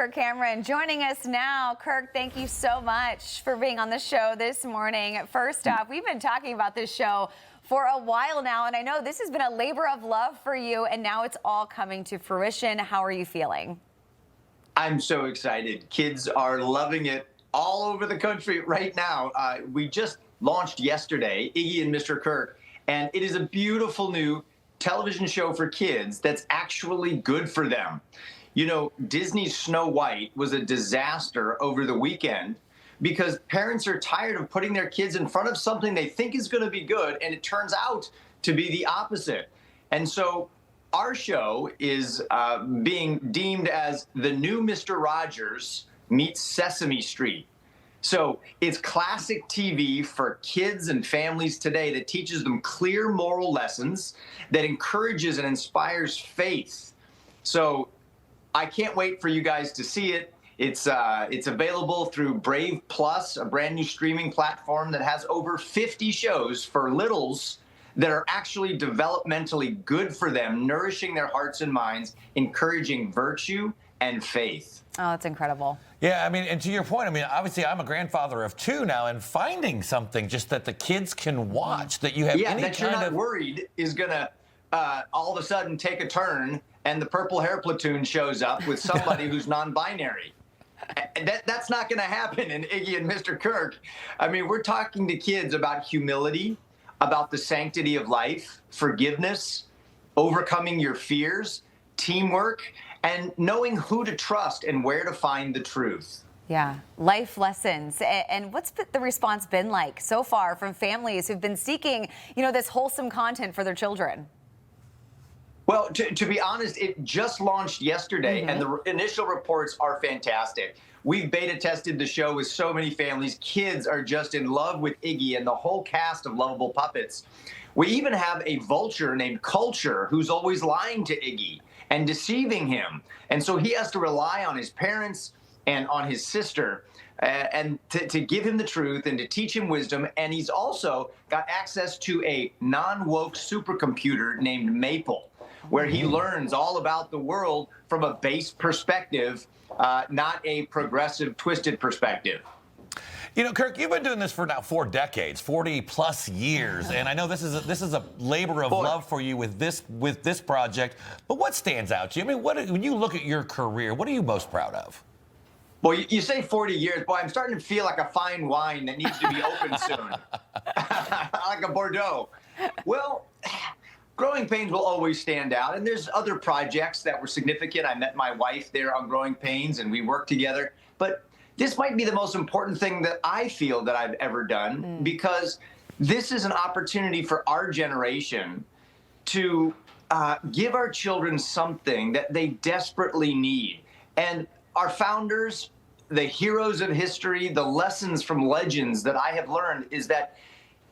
Kirk Cameron joining us now. Kirk, thank you so much for being on the show this morning. First off, we've been talking about this show for a while now, and I know this has been a labor of love for you, and now it's all coming to fruition. How are you feeling? I'm so excited. Kids are loving it all over the country right now. We just launched yesterday, Iggy and Mr. Kirk, and it is a beautiful new television show for kids that's actually good for them. You know, Disney's Snow White was a disaster over the weekend because parents are tired of putting their kids in front of something they think is going to be good, and it turns out to be the opposite. And so our show is being deemed as the new Mr. Rogers meets Sesame Street. So it's classic TV for kids and families today that teaches them clear moral lessons, that encourages and inspires faith. So I can't wait for you guys to see it. It's available through Brave Plus, a brand new streaming platform that has over 50 shows for littles that are actually developmentally good for them, nourishing their hearts and minds, encouraging virtue and faith. Oh, it's incredible. Yeah, I mean, and to your point, I mean, obviously I'm a grandfather of 2 now, and finding something just that the kids can watch, that you have any that you're not worried is gonna all of a sudden take a turn and the Purple Hair Platoon shows up with somebody who's non-binary. That's not going to happen in Iggy and Mr. Kirk. I mean, we're talking to kids about humility, about the sanctity of life, forgiveness, overcoming your fears, teamwork, and knowing who to trust and where to find the truth. Yeah, life lessons. And what's the response been like so far from families who've been seeking, this wholesome content for their children? Well, to be honest, it just launched yesterday, and the initial reports are fantastic. We've beta tested the show with so many families. Kids are just in love with Iggy and the whole cast of lovable puppets. We even have a vulture named Culture who's always lying to Iggy and deceiving him. And so he has to rely on his parents and on his sister and to give him the truth and to teach him wisdom. And he's also got access to a non-woke supercomputer named Maple, where he learns all about the world from a base perspective, not a progressive, twisted perspective. You know, Kirk, you've been doing this for now 4 decades, 40 plus years, and I know this is a labor of love for you with this project. But what stands out to you? I mean, when you look at your career, what are you most proud of? Well, you say 40 years. Boy, I'm starting to feel like a fine wine that needs to be opened soon, like a Bordeaux. Well, Growing Pains will always stand out, and there's other projects that were significant. I met my wife there on Growing Pains, and we worked together. But this might be the most important thing that I feel that I've ever done, because this is an opportunity for our generation to give our children something that they desperately need. And our founders, the heroes of history, the lessons from legends that I have learned is that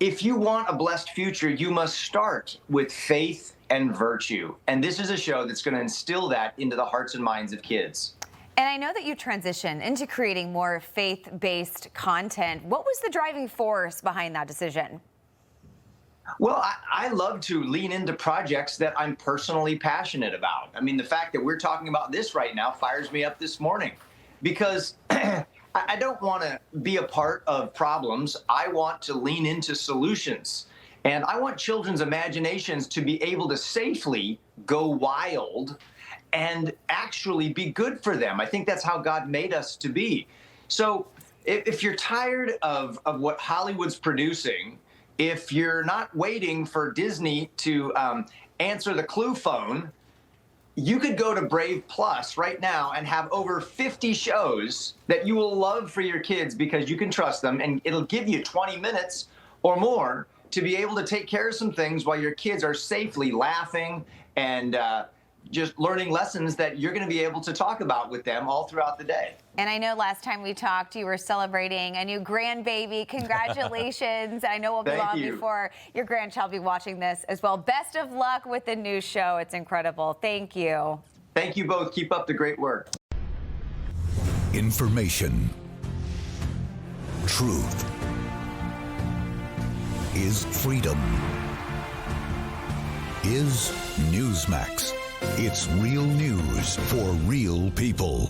if you want a blessed future, you must start with faith and virtue. And this is a show that's going to instill that into the hearts and minds of kids. And I know that you transitioned into creating more faith-based content. What was the driving force behind that decision? Well, I love to lean into projects that I'm personally passionate about. I mean, the fact that we're talking about this right now fires me up this morning, because I don't want to be a part of problems. I want to lean into solutions. And I want children's imaginations to be able to safely go wild and actually be good for them. I think that's how God made us to be. So if you're tired of what Hollywood's producing, if you're not waiting for Disney to answer the clue phone, you could go to Brave Plus right now and have over 50 shows that you will love for your kids because you can trust them, and it'll give you 20 minutes or more to be able to take care of some things while your kids are safely laughing and just learning lessons that you're going to be able to talk about with them all throughout the day. And I know last time we talked, you were celebrating a new grandbaby. Congratulations. I know we'll be long before your grandchild will be watching this as well. Best of luck with the new show. It's incredible. Thank you. Thank you both. Keep up the great work. Information. Truth is freedom. Is Newsmax. It's real news for real people.